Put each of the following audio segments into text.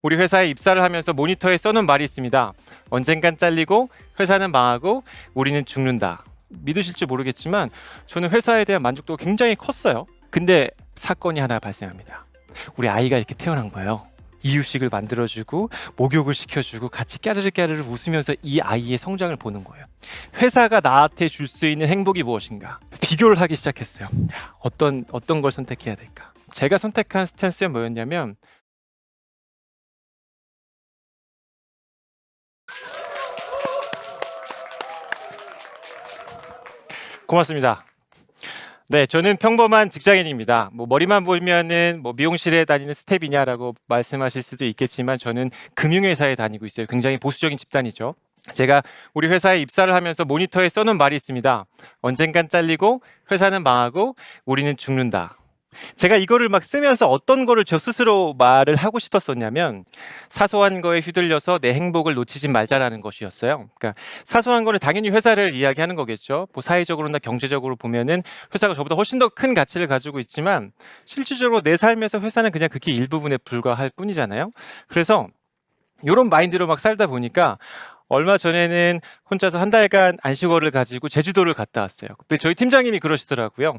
우리 회사에 입사를 하면서 모니터에 써놓은 말이 있습니다. 언젠간 잘리고 회사는 망하고 우리는 죽는다. 믿으실지 모르겠지만 저는 회사에 대한 만족도가 굉장히 컸어요. 근데 사건이 하나 발생합니다. 우리 아이가 이렇게 태어난 거예요. 이유식을 만들어주고 목욕을 시켜주고 같이 까르르 까르르 웃으면서 이 아이의 성장을 보는 거예요. 회사가 나한테 줄 수 있는 행복이 무엇인가? 비교를 하기 시작했어요. 야, 어떤 걸 선택해야 될까? 제가 선택한 스탠스는 뭐였냐면 고맙습니다. 네, 저는 평범한 직장인입니다. 머리만 보면은 미용실에 다니는 스텝이냐라고 말씀하실 수도 있겠지만 저는 금융회사에 다니고 있어요. 굉장히 보수적인 집단이죠. 제가 우리 회사에 입사를 하면서 모니터에 써놓은 말이 있습니다. 언젠간 잘리고 회사는 망하고 우리는 죽는다. 제가 이거를 막 쓰면서 어떤 거를 저 스스로 말을 하고 싶었었냐면 사소한 거에 휘둘려서 내 행복을 놓치지 말자라는 것이었어요. 그러니까 사소한 거는 당연히 회사를 이야기하는 거겠죠. 사회적으로나 경제적으로 보면은 회사가 저보다 훨씬 더 큰 가치를 가지고 있지만 실질적으로 내 삶에서 회사는 그냥 극히 일부분에 불과할 뿐이잖아요. 그래서 이런 마인드로 막 살다 보니까 얼마 전에는 혼자서 한 달간 안식월을 가지고 제주도를 갔다 왔어요. 근데 저희 팀장님이 그러시더라고요.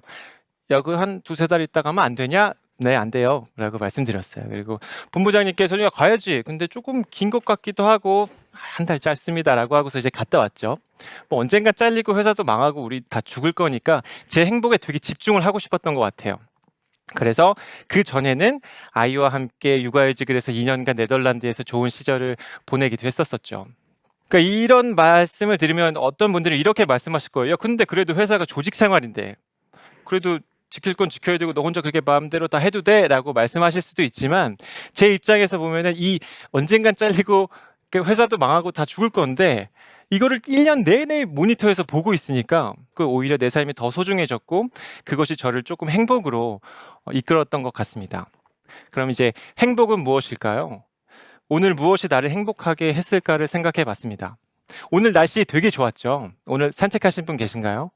야, 그 한 두세 달 있다 가면 안 되냐? 네, 안 돼요. 라고 말씀드렸어요. 그리고 본부장님께서는 야, 가야지. 근데 조금 긴 것 같기도 하고 한 달 짧습니다. 라고 하고서 이제 갔다 왔죠. 언젠가 잘리고 회사도 망하고 우리 다 죽을 거니까 제 행복에 되게 집중을 하고 싶었던 것 같아요. 그래서 그 전에는 아이와 함께 육아휴직을 해서 2년간 네덜란드에서 좋은 시절을 보내기도 했었었죠. 그러니까 이런 말씀을 들으면 어떤 분들은 이렇게 말씀하실 거예요. 야, 근데 그래도 회사가 조직 생활인데 그래도 지킬 건 지켜야 되고 너 혼자 그렇게 마음대로 다 해도 돼? 라고 말씀하실 수도 있지만 제 입장에서 보면은 이 언젠간 잘리고 회사도 망하고 다 죽을 건데 이거를 1년 내내 모니터에서 보고 있으니까 오히려 내 삶이 더 소중해졌고 그것이 저를 조금 행복으로 이끌었던 것 같습니다. 그럼 이제 행복은 무엇일까요? 오늘 무엇이 나를 행복하게 했을까를 생각해 봤습니다. 오늘 날씨 되게 좋았죠? 오늘 산책하신 분 계신가요?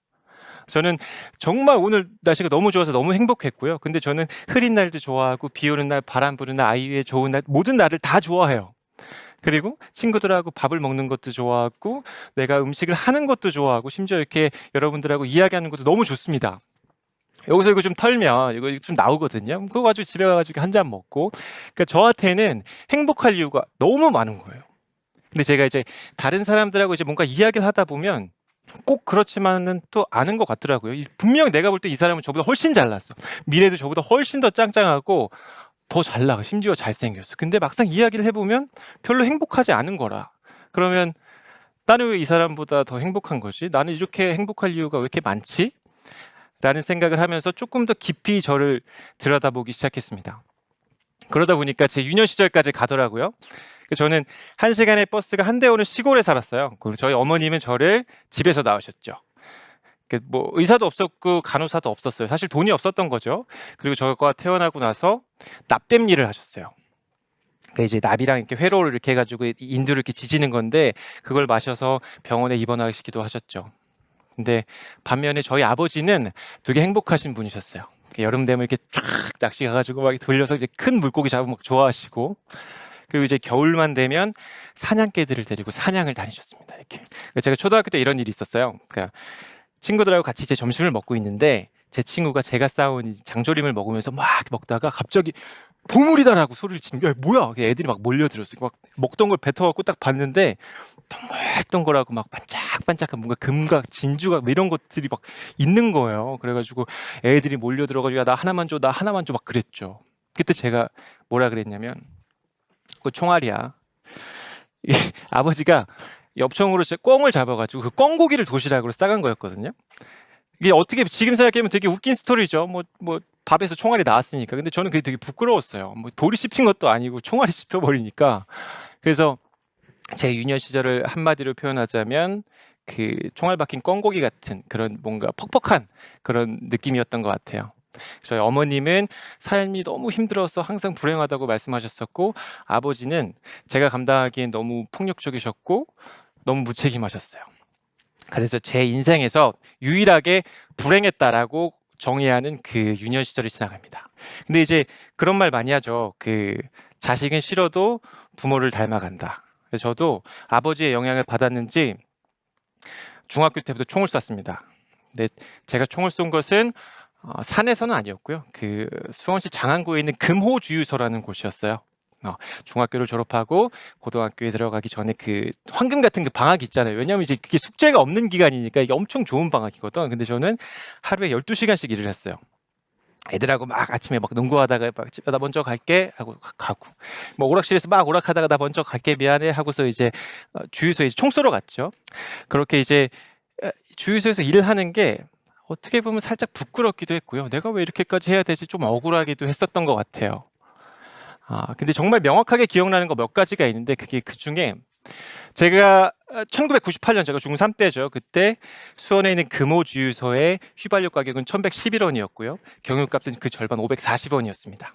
저는 정말 오늘 날씨가 너무 좋아서 너무 행복했고요. 근데 저는 흐린 날도 좋아하고 비 오는 날, 바람 부는 날, 아이 위에 좋은 날, 모든 날을 다 좋아해요. 그리고 친구들하고 밥을 먹는 것도 좋아하고 내가 음식을 하는 것도 좋아하고 심지어 이렇게 여러분들하고 이야기하는 것도 너무 좋습니다. 여기서 이거 좀 털면 이거 좀 나오거든요. 그거 가지고 집에 가가지고 한 잔 먹고. 그러니까 저한테는 행복할 이유가 너무 많은 거예요. 근데 제가 이제 다른 사람들하고 이제 뭔가 이야기를 하다 보면 꼭 그렇지만은 또 아는 것 같더라고요. 분명 내가 볼 때 이 사람은 저보다 훨씬 잘났어. 미래도 저보다 훨씬 더 짱짱하고 더 잘 나가. 심지어 잘생겼어. 근데 막상 이야기를 해보면 별로 행복하지 않은 거라. 그러면 나는 왜 이 사람보다 더 행복한 거지? 나는 이렇게 행복할 이유가 왜 이렇게 많지? 라는 생각을 하면서 조금 더 깊이 저를 들여다보기 시작했습니다. 그러다 보니까 제 유년 시절까지 가더라고요. 저는 1시간의 버스가 한 대 오는 시골에 살았어요. 그리고 저희 어머님은 저를 집에서 낳으셨죠. 의사도 없었고 간호사도 없었어요. 사실 돈이 없었던 거죠. 그리고 저가 태어나고 나서 납땜 일을 하셨어요. 이제 납이랑 이렇게 회로를 이렇게 해가지고 인두를 이렇게 지지는 건데 그걸 마셔서 병원에 입원하시기도 하셨죠. 근데 반면에 저희 아버지는 되게 행복하신 분이셨어요. 여름 되면 이렇게 쫙 낚시 가가지고 막 돌려서 이제 큰 물고기 잡으면 막 좋아하시고 그리고 이제 겨울만 되면 사냥개들을 데리고 사냥을 다니셨습니다. 이렇게. 제가 초등학교 때 이런 일이 있었어요. 그러니까 친구들하고 같이 이제 점심을 먹고 있는데 제 친구가 제가 싸온 장조림을 먹으면서 막 먹다가 갑자기 보물이다라고 소리를 치는 게 뭐야? 애들이 막 몰려들었어요. 막 먹던 걸 뱉어갖고 딱 봤는데 동글동글하고 막 반짝반짝한 뭔가 금각, 진주각 이런 것들이 막 있는 거예요. 그래가지고 애들이 몰려들어가지고 야, 나 하나만 줘, 나 하나만 줘 막 그랬죠. 그때 제가 뭐라 그랬냐면 그 총알이야. 아버지가 엽총으로 꿩을 잡아가지고 그 꿩고기를 도시락으로 싸간 거였거든요. 이게 어떻게 지금 생각하면 되게 웃긴 스토리죠. 밥에서 총알이 나왔으니까. 근데 저는 그게 되게 부끄러웠어요. 돌이 씹힌 것도 아니고 총알이 씹혀버리니까. 그래서 제 유년 시절을 한마디로 표현하자면 그 총알 박힌 꿩고기 같은 그런 뭔가 퍽퍽한 그런 느낌이었던 것 같아요. 저희 어머님은 삶이 너무 힘들어서 항상 불행하다고 말씀하셨었고 아버지는 제가 감당하기엔 너무 폭력적이셨고 너무 무책임하셨어요. 그래서 제 인생에서 유일하게 불행했다라고 정의하는 그 유년 시절이 지나갑니다. 근데 이제 그런 말 많이 하죠. 자식은 싫어도 부모를 닮아간다. 그래서 저도 아버지의 영향을 받았는지 중학교 때부터 총을 쐈습니다. 근데 제가 총을 쏜 것은 산에서는 아니었고요. 그 수원시 장안구에 있는 금호주유소라는 곳이었어요. 중학교를 졸업하고 고등학교에 들어가기 전에 그 황금 같은 그 방학이 있잖아요. 왜냐하면 이제 그게 숙제가 없는 기간이니까 이게 엄청 좋은 방학이거든. 근데 저는 하루에 12시간씩 일을 했어요. 애들하고 막 아침에 막 농구하다가 막 집에 나 먼저 갈게 하고 가고, 뭐 오락실에서 막 오락하다가 나 먼저 갈게 미안해 하고서 이제 주유소에 총 쏘러 갔죠. 그렇게 이제 주유소에서 일을 하는 게 어떻게 보면 살짝 부끄럽기도 했고요. 내가 왜 이렇게까지 해야 되지? 좀 억울하기도 했었던 것 같아요. 근데 정말 명확하게 기억나는 거 몇 가지가 있는데 그게 그 중에 제가 1998년 제가 중3 때죠. 그때 수원에 있는 금호주유소의 휘발유 가격은 1111원이었고요. 경유값은 그 절반 540원이었습니다.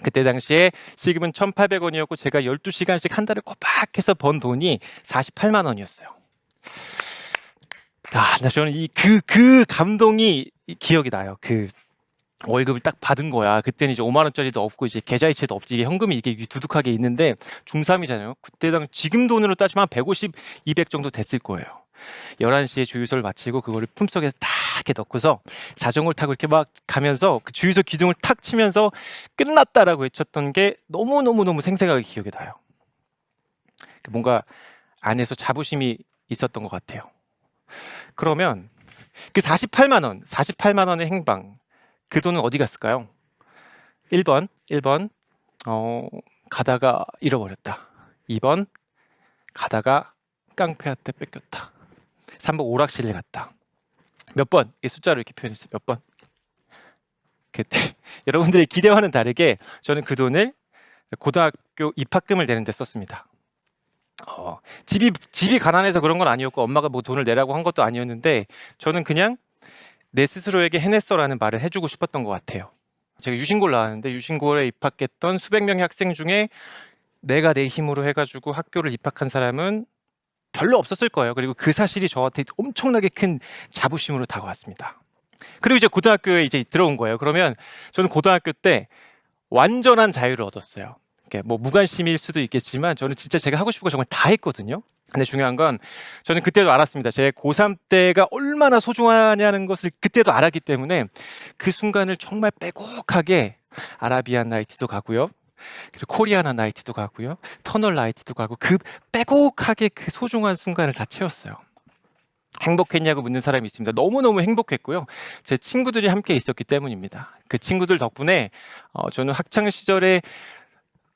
그때 당시에 시급은 1,800원이었고 제가 12시간씩 한 달을 꼬박해서 번 돈이 48만 원이었어요. 저는 그 감동이 기억이 나요. 그 월급을 딱 받은 거야. 그때는 이제 5만 원짜리도 없고 이제 계좌이체도 없지. 이게 현금이 이게 두둑하게 있는데 중3이잖아요. 그때 당 지금 돈으로 따지면 한 150, 200 정도 됐을 거예요. 11시에 주유소를 마치고 그거를 품속에 딱 이렇게 넣고서 자전거를 타고 이렇게 막 가면서 그 주유소 기둥을 탁 치면서 끝났다라고 외쳤던 게 너무너무너무 생생하게 기억이 나요. 뭔가 안에서 자부심이 있었던 것 같아요. 그러면 그 48만 원의 행방, 그 돈은 어디 갔을까요? 1번 가다가 잃어버렸다. 2번 가다가 깡패한테 뺏겼다. 3번 오락실에 갔다. 몇 번? 이 숫자로 이렇게 표현했어요. 몇 번? 그때 여러분들의 기대와는 다르게 저는 그 돈을 고등학교 입학금을 내는 데 썼습니다. 집이 가난해서 그런 건 아니었고 엄마가 뭐 돈을 내라고 한 것도 아니었는데 저는 그냥 내 스스로에게 해냈어라는 말을 해주고 싶었던 것 같아요. 제가 유신고를 나왔는데 유신고에 입학했던 수백 명의 학생 중에 내가 내 힘으로 해가지고 학교를 입학한 사람은 별로 없었을 거예요. 그리고 그 사실이 저한테 엄청나게 큰 자부심으로 다가왔습니다. 그리고 이제 고등학교에 이제 들어온 거예요. 그러면 저는 고등학교 때 완전한 자유를 얻었어요. 뭐 무관심일 수도 있겠지만 저는 진짜 제가 하고 싶은 거 정말 다 했거든요. 근데 중요한 건 저는 그때도 알았습니다. 제 고3 때가 얼마나 소중하냐는 것을 그때도 알았기 때문에 그 순간을 정말 빼곡하게 아라비안 나이트도 가고요. 그리고 코리아나 나이트도 가고요. 터널 나이트도 가고 그 빼곡하게 그 소중한 순간을 다 채웠어요. 행복했냐고 묻는 사람이 있습니다. 너무너무 행복했고요. 제 친구들이 함께 있었기 때문입니다. 그 친구들 덕분에 저는 학창 시절에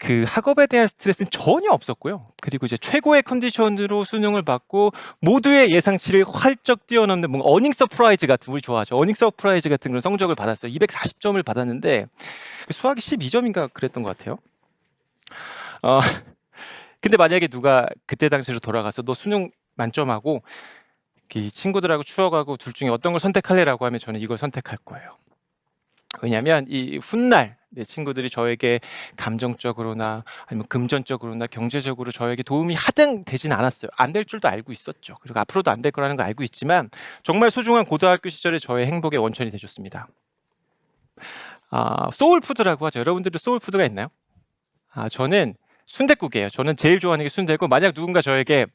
그 학업에 대한 스트레스는 전혀 없었고요. 그리고 이제 최고의 컨디션으로 수능을 받고 모두의 예상치를 활쩍 뛰어넘는 뭔가 어닝 서프라이즈 같은, 우리 좋아하죠. 어닝 서프라이즈 같은 그런 성적을 받았어요. 240점을 받았는데 수학이 12점인가 그랬던 것 같아요. 근데 만약에 누가 그때 당시로 돌아가서 너 수능 만점하고 이 친구들하고 추억하고 둘 중에 어떤 걸 선택할래라고 하면 저는 이걸 선택할 거예요. 왜냐하면 이 훗날 내 친구들이 저에게 감정적으로나 아니면 금전적으로나 경제적으로 저에게 도움이 하등 되진 않았어요. 안 될 줄도 알고 있었죠. 그리고 앞으로도 안 될 거라는 거 알고 있지만 정말 소중한 고등학교 시절에 저의 행복의 원천이 되줬습니다. 소울푸드라고 하죠. 여러분들도 소울푸드가 있나요? 저는 순댓국이에요. 저는 제일 좋아하는 게 순대고, 만약 누군가 저에게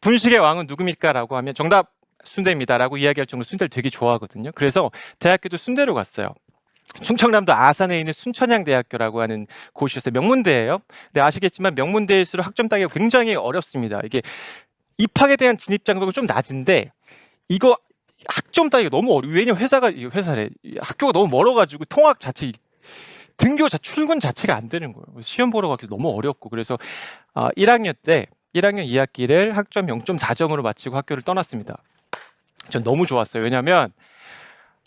분식의 왕은 누굽니까? 라고 하면 정답 순대입니다 라고 이야기할 정도로 순대를 되게 좋아하거든요. 그래서 대학교도 순대로 갔어요. 충청남도 아산에 있는 순천향대학교라고 하는 곳이었어요. 명문대예요. 근데 아시겠지만 명문대일수록 학점 따기가 굉장히 어렵습니다. 이게 입학에 대한 진입 장벽은 좀 낮은데 이거 학점 따기가 너무 어려워요. 왜냐면 회사래. 학교가 너무 멀어가지고 통학 자체, 출근 자체가 안 되는 거예요. 시험 보러 가기 너무 어렵고. 그래서 1학년 2학기를 학점 0.4점으로 마치고 학교를 떠났습니다. 전 너무 좋았어요. 왜냐하면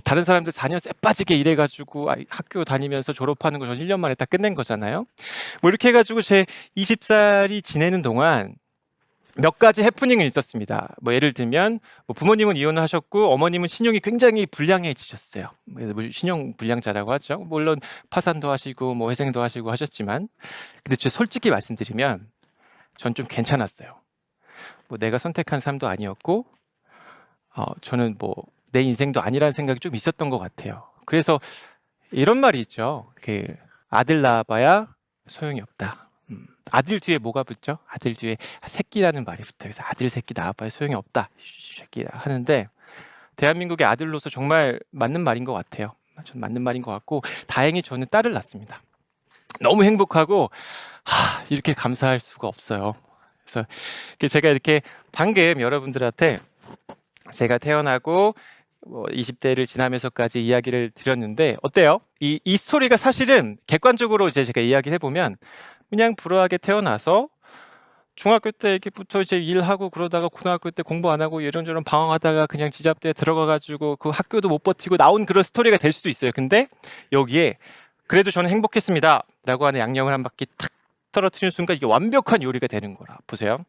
다른 사람들 4년 쎄빠지게 일해가지고 학교 다니면서 졸업하는 거 전 1년 만에 딱 끝낸 거잖아요. 뭐 이렇게 해가지고 제 20살이 지내는 동안 몇 가지 해프닝은 있었습니다. 뭐 예를 들면 뭐 부모님은 이혼을 하셨고 어머님은 신용이 굉장히 불량해지셨어요. 뭐 신용 불량자라고 하죠. 물론 파산도 하시고 뭐 회생도 하시고 하셨지만, 근데 저 솔직히 말씀드리면 전 좀 괜찮았어요. 뭐 내가 선택한 삶도 아니었고 저는 뭐 내 인생도 아니라는 생각이 좀 있었던 것 같아요. 그래서 이런 말이 있죠. 아들 낳아봐야 소용이 없다. 아들 뒤에 뭐가 붙죠? 아들 뒤에 새끼라는 말이 붙어요. 그래서 아들 새끼 낳아봐야 소용이 없다. 새끼 하는데 대한민국의 아들로서 정말 맞는 말인 것 같아요. 전 맞는 말인 것 같고 다행히 저는 딸을 낳았습니다. 너무 행복하고 이렇게 감사할 수가 없어요. 그래서 제가 이렇게 방금 여러분들한테 제가 태어나고 20대를 지나면서까지 이야기를 드렸는데 어때요? 이 스토리가 사실은 객관적으로 이제 제가 이야기를 해보면 그냥 불우하게 태어나서 중학교 때부터 이제 일하고 그러다가 고등학교 때 공부 안 하고 이런저런 방황하다가 그냥 지잡대에 들어가가지고 그 학교도 못 버티고 나온 그런 스토리가 될 수도 있어요. 근데 여기에 그래도 저는 행복했습니다 라고 하는 양념을 한 바퀴 탁 떨어뜨리는 순간 이게 완벽한 요리가 되는 거라. 보세요.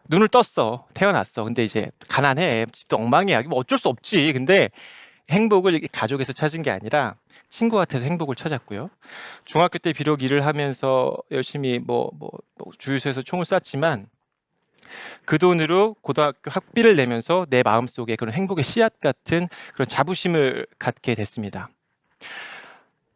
눈을 떴어. 태어났어. 근데 이제 가난해. 집도 엉망이야. 뭐 어쩔 수 없지. 근데 행복을 가족에서 찾은 게 아니라 친구한테서 행복을 찾았고요. 중학교 때 비록 일을 하면서 열심히 주유소에서 총을 쐈지만 그 돈으로 고등학교 학비를 내면서 내 마음속에 그런 행복의 씨앗 같은 그런 자부심을 갖게 됐습니다.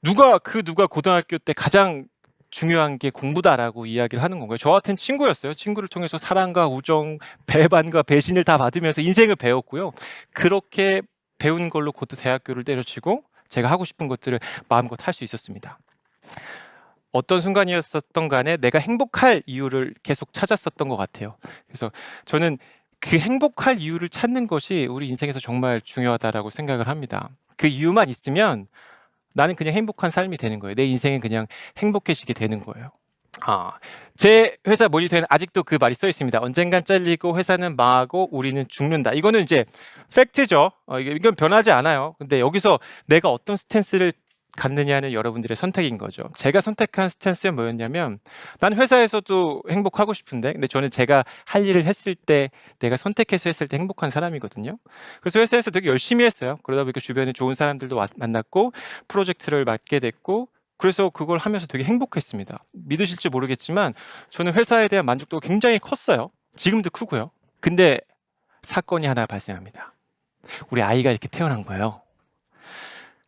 누가 고등학교 때 가장 중요한 게 공부다라고 이야기를 하는 건가요? 저한테는 친구였어요. 친구를 통해서 사랑과 우정, 배반과 배신을 다 받으면서 인생을 배웠고요. 그렇게 배운 걸로 곧 대학교를 때려치고 제가 하고 싶은 것들을 마음껏 할 수 있었습니다. 어떤 순간이었었던 간에 내가 행복할 이유를 계속 찾았었던 것 같아요. 그래서 저는 그 행복할 이유를 찾는 것이 우리 인생에서 정말 중요하다라고 생각을 합니다. 그 이유만 있으면 나는 그냥 행복한 삶이 되는 거예요. 내 인생은 그냥 행복해지게 되는 거예요. 제 회사 모니터에는 아직도 그 말이 써 있습니다. 언젠간 잘리고 회사는 망하고 우리는 죽는다. 이거는 이제 팩트죠. 이건 변하지 않아요. 근데 여기서 내가 어떤 스탠스를 갖느냐는 여러분들의 선택인 거죠. 제가 선택한 스탠스는 뭐였냐면 난 회사에서도 행복하고 싶은데 근데 저는 제가 할 일을 했을 때 내가 선택해서 했을 때 행복한 사람이거든요. 그래서 회사에서 되게 열심히 했어요. 그러다 보니까 주변에 좋은 사람들도 만났고 프로젝트를 맡게 됐고 그래서 그걸 하면서 되게 행복했습니다. 믿으실지 모르겠지만 저는 회사에 대한 만족도가 굉장히 컸어요. 지금도 크고요. 근데 사건이 하나 발생합니다. 우리 아이가 이렇게 태어난 거예요.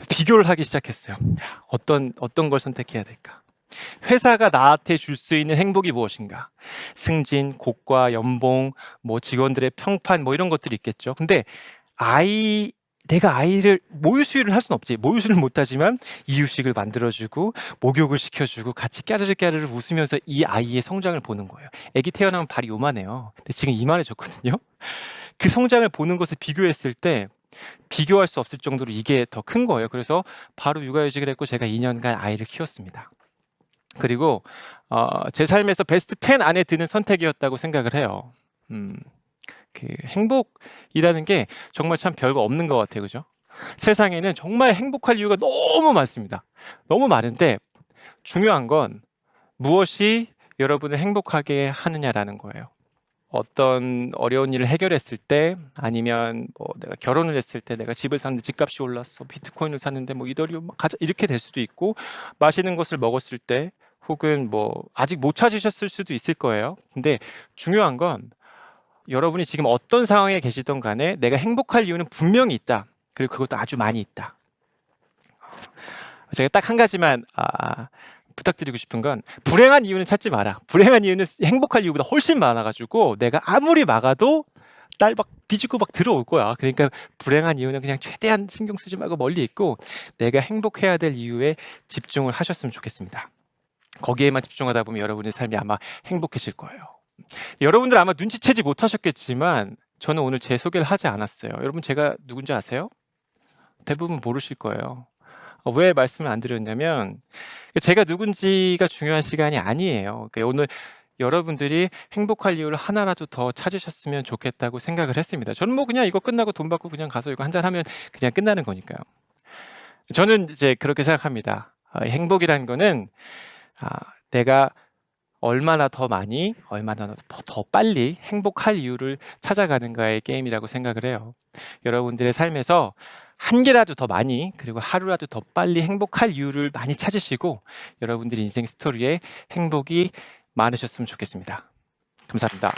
비교를 하기 시작했어요. 어떤 걸 선택해야 될까? 회사가 나한테 줄 수 있는 행복이 무엇인가? 승진, 고과, 연봉, 직원들의 평판 이런 것들이 있겠죠. 근데 내가 아이를 모유수유를 할 수는 없지. 모유수유를 못하지만 이유식을 만들어주고 목욕을 시켜주고 같이 까르르 웃으면서 이 아이의 성장을 보는 거예요. 아기 태어나면 발이 요만해요. 근데 지금 이만해졌거든요. 그 성장을 보는 것을 비교했을 때 비교할 수 없을 정도로 이게 더 큰 거예요. 그래서 바로 육아휴직을 했고 제가 2년간 아이를 키웠습니다. 그리고 제 삶에서 베스트 10 안에 드는 선택이었다고 생각을 해요. 그 행복이라는 게 정말 참 별거 없는 것 같아요. 그죠? 세상에는 정말 행복할 이유가 너무 많습니다. 너무 많은데 중요한 건 무엇이 여러분을 행복하게 하느냐라는 거예요. 어떤 어려운 일을 해결했을 때 아니면 내가 결혼을 했을 때 내가 집을 샀는데 집값이 올랐어 비트코인을 샀는데 이더리움 가자 이렇게 될 수도 있고 맛있는 것을 먹었을 때 혹은 아직 못 찾으셨을 수도 있을 거예요. 근데 중요한 건 여러분이 지금 어떤 상황에 계시던 간에 내가 행복할 이유는 분명히 있다. 그리고 그것도 아주 많이 있다. 제가 딱 한 가지만 부탁드리고 싶은 건 불행한 이유는 찾지 마라. 불행한 이유는 행복할 이유보다 훨씬 많아가지고 내가 아무리 막아도 딸 비집고 들어올 거야. 그러니까 불행한 이유는 그냥 최대한 신경 쓰지 말고 멀리 있고 내가 행복해야 될 이유에 집중을 하셨으면 좋겠습니다. 거기에만 집중하다 보면 여러분의 삶이 아마 행복해질 거예요. 여러분들 아마 눈치채지 못하셨겠지만 저는 오늘 제 소개를 하지 않았어요. 여러분 제가 누군지 아세요? 대부분 모르실 거예요. 왜 말씀을 안 드렸냐면 제가 누군지가 중요한 시간이 아니에요. 그러니까 오늘 여러분들이 행복할 이유를 하나라도 더 찾으셨으면 좋겠다고 생각을 했습니다. 저는 그냥 이거 끝나고 돈 받고 그냥 가서 이거 한잔 하면 그냥 끝나는 거니까요. 저는 이제 그렇게 생각합니다. 행복이라는 거는 내가 얼마나 더 많이, 얼마나 더 빨리 행복할 이유를 찾아가는가의 게임이라고 생각을 해요. 여러분들의 삶에서 한 개라도 더 많이 그리고 하루라도 더 빨리 행복할 이유를 많이 찾으시고 여러분들의 인생 스토리에 행복이 많으셨으면 좋겠습니다. 감사합니다.